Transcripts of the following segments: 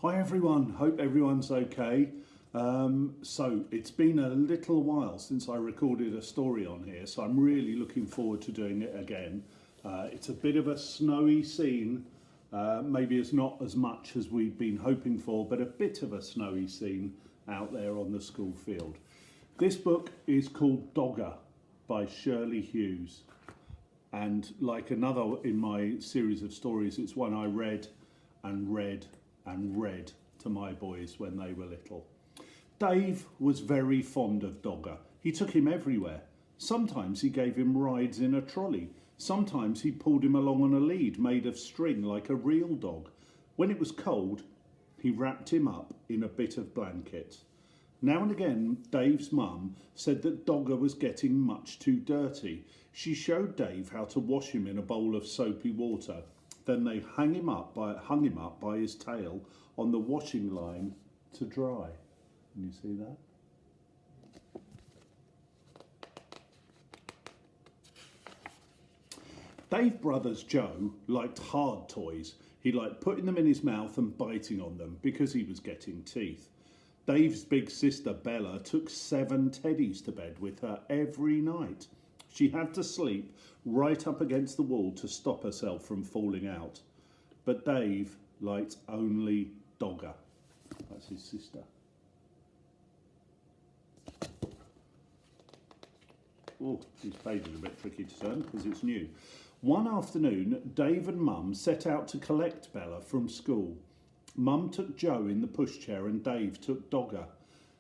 Hi everyone, hope everyone's okay. So it's been a little while since I recorded a story on here, so I'm really looking forward to doing it again. It's a bit of a snowy scene, maybe it's not as much as we've been hoping for, but a bit of a snowy scene out there on the school field. This book is called Dogger by Shirley Hughes, and like another in my series of stories, it's one I read and read and read to my boys when they were little. Dave was very fond of Dogger. He took him everywhere. Sometimes he gave him rides in a trolley. Sometimes he pulled him along on a lead made of string like a real dog. When it was cold, he wrapped him up in a bit of blanket. Now and again, Dave's mum said that Dogger was getting much too dirty. She showed Dave how to wash him in a bowl of soapy water. Then they hung him up by his tail on the washing line to dry. Can you see that? Dave Brothers Joe liked hard toys. He liked putting them in his mouth and biting on them because he was getting teeth. Dave's big sister Bella took 7 teddies to bed with her every night. She had to sleep right up against the wall to stop herself from falling out. But Dave liked only Dogger. That's his sister. Oh, this page is a bit tricky to turn because it's new. One afternoon, Dave and Mum set out to collect Bella from school. Mum took Joe in the pushchair and Dave took Dogger.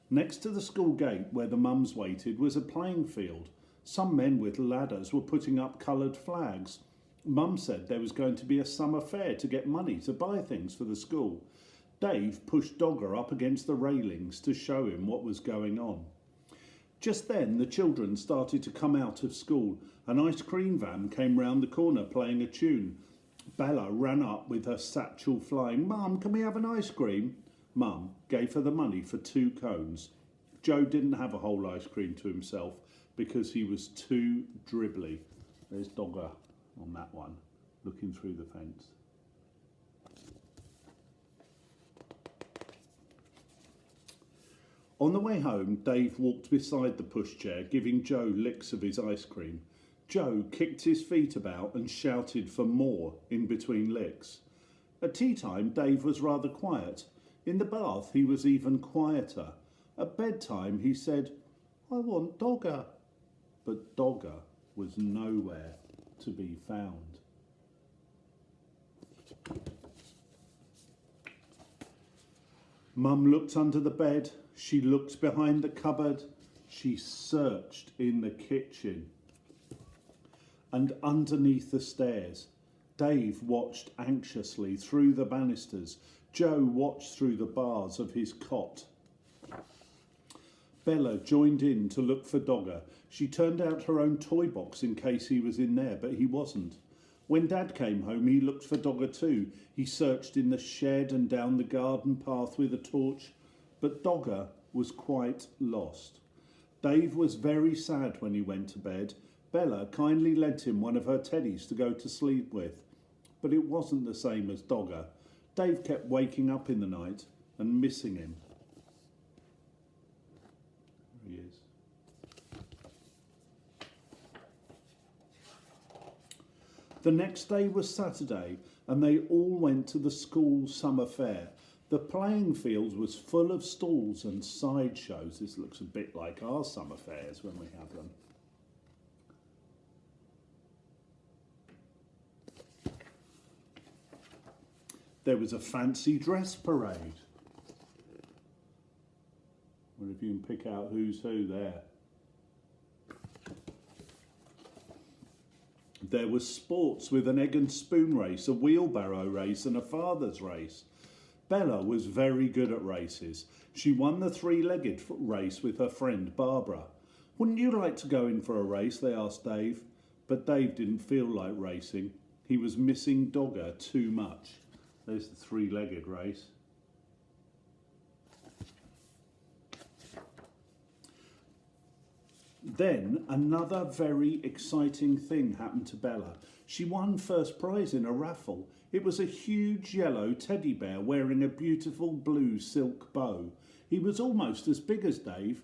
Next to the school gate where the mums waited was a playing field. Some men with ladders were putting up coloured flags. Mum said there was going to be a summer fair to get money to buy things for the school. Dave pushed Dogger up against the railings to show him what was going on. Just then the children started to come out of school. An ice cream van came round the corner playing a tune. Bella ran up with her satchel flying. "Mum, can we have an ice cream?" Mum gave her the money for 2 cones. Joe didn't have a whole ice cream to himself because he was too dribbly. There's Dogger on that one, looking through the fence. On the way home, Dave walked beside the pushchair, giving Joe licks of his ice cream. Joe kicked his feet about and shouted for more in between licks. At tea time, Dave was rather quiet. In the bath, he was even quieter. At bedtime, he said, "I want Dogger." But Dogger was nowhere to be found. Mum looked under the bed. She looked behind the cupboard. She searched in the kitchen and underneath the stairs. Dave watched anxiously through the banisters. Joe watched through the bars of his cot. Bella joined in to look for Dogger. She turned out her own toy box in case he was in there, but he wasn't. When Dad came home, he looked for Dogger too. He searched in the shed and down the garden path with a torch, but Dogger was quite lost. Dave was very sad when he went to bed. Bella kindly lent him one of her teddies to go to sleep with, but it wasn't the same as Dogger. Dave kept waking up in the night and missing him. There he is. The next day was Saturday, and they all went to the school summer fair. The playing field was full of stalls and sideshows. This looks a bit like our summer fairs when we have them. There was a fancy dress parade. I wonder if you can pick out who's who there. There was sports with an egg and spoon race, a wheelbarrow race and a father's race. Bella was very good at races. She won the 3-legged race with her friend Barbara. "Wouldn't you like to go in for a race?" they asked Dave. But Dave didn't feel like racing. He was missing Dogger too much. There's the 3-legged race. Then another very exciting thing happened to Bella. She won first prize in a raffle. It was a huge yellow teddy bear wearing a beautiful blue silk bow. He was almost as big as Dave.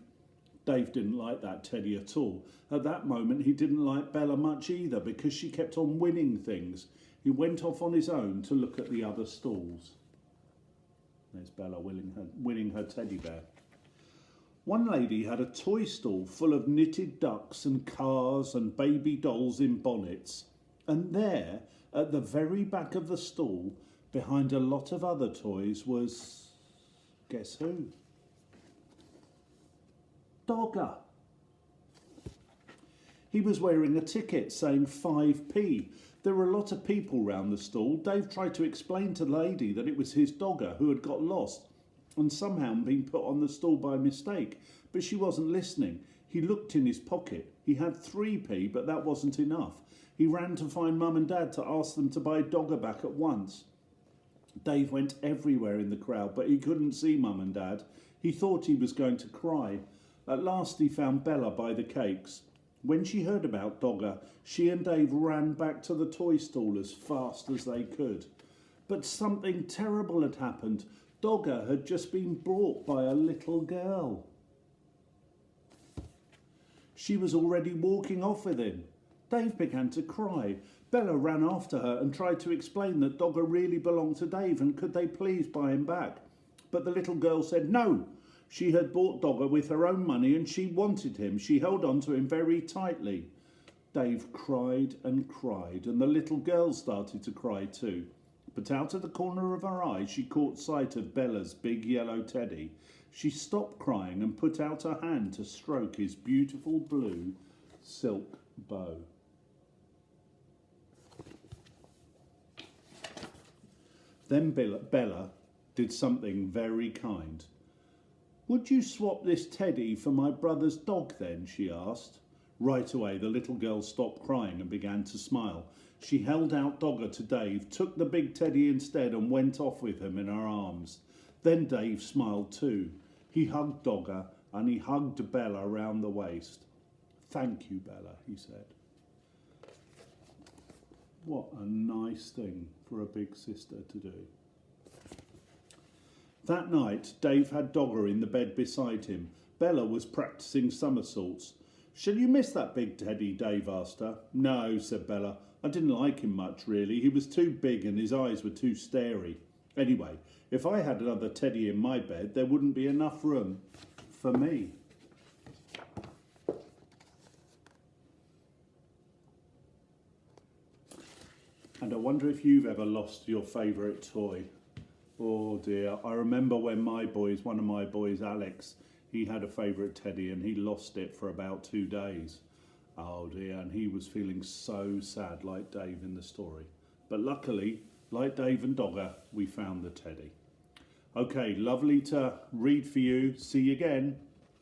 Dave didn't like that teddy at all. At that moment, he didn't like Bella much either because she kept on winning things. He went off on his own to look at the other stalls. There's Bella winning her teddy bear. One lady had a toy stall full of knitted ducks and cars and baby dolls in bonnets. And there, at the very back of the stall, behind a lot of other toys, was... guess who? Dogger. He was wearing a ticket saying 5p. There were a lot of people round the stall. Dave tried to explain to the lady that it was his dogger who had got lost and somehow been put on the stall by mistake, but she wasn't listening. He looked in his pocket. He had 3p, but that wasn't enough. He ran to find Mum and Dad to ask them to buy Dogger back at once. Dave went everywhere in the crowd, but he couldn't see Mum and Dad. He thought he was going to cry. At last he found Bella by the cakes. When she heard about Dogger, she and Dave ran back to the toy stall as fast as they could. But something terrible had happened. Dogger had just been brought by a little girl. She was already walking off with him. Dave began to cry. Bella ran after her and tried to explain that Dogger really belonged to Dave and could they please buy him back. But the little girl said no. She had bought Dogger with her own money and she wanted him. She held on to him very tightly. Dave cried and cried, and the little girl started to cry too. But out of the corner of her eye she caught sight of Bella's big yellow teddy. She stopped crying and put out her hand to stroke his beautiful blue silk bow. Then Bella did something very kind. "Would you swap this teddy for my brother's dog then?" she asked. Right away the little girl stopped crying and began to smile. She held out Dogger to Dave, took the big teddy instead and went off with him in her arms. Then Dave smiled too. He hugged Dogger and he hugged Bella round the waist. "Thank you, Bella," he said. What a nice thing for a big sister to do. That night, Dave had Dogger in the bed beside him. Bella was practising somersaults. "Shall you miss that big teddy?" Dave asked her. "No," said Bella. "I didn't like him much, really. He was too big and his eyes were too starey. Anyway, if I had another teddy in my bed, there wouldn't be enough room for me." And I wonder if you've ever lost your favourite toy. Oh dear, I remember when one of my boys, Alex, he had a favourite teddy and he lost it for about 2 days. Oh dear, and he was feeling so sad like Dave in the story. But luckily, like Dave and Dogger, we found the teddy. Okay, lovely to read for you. See you again.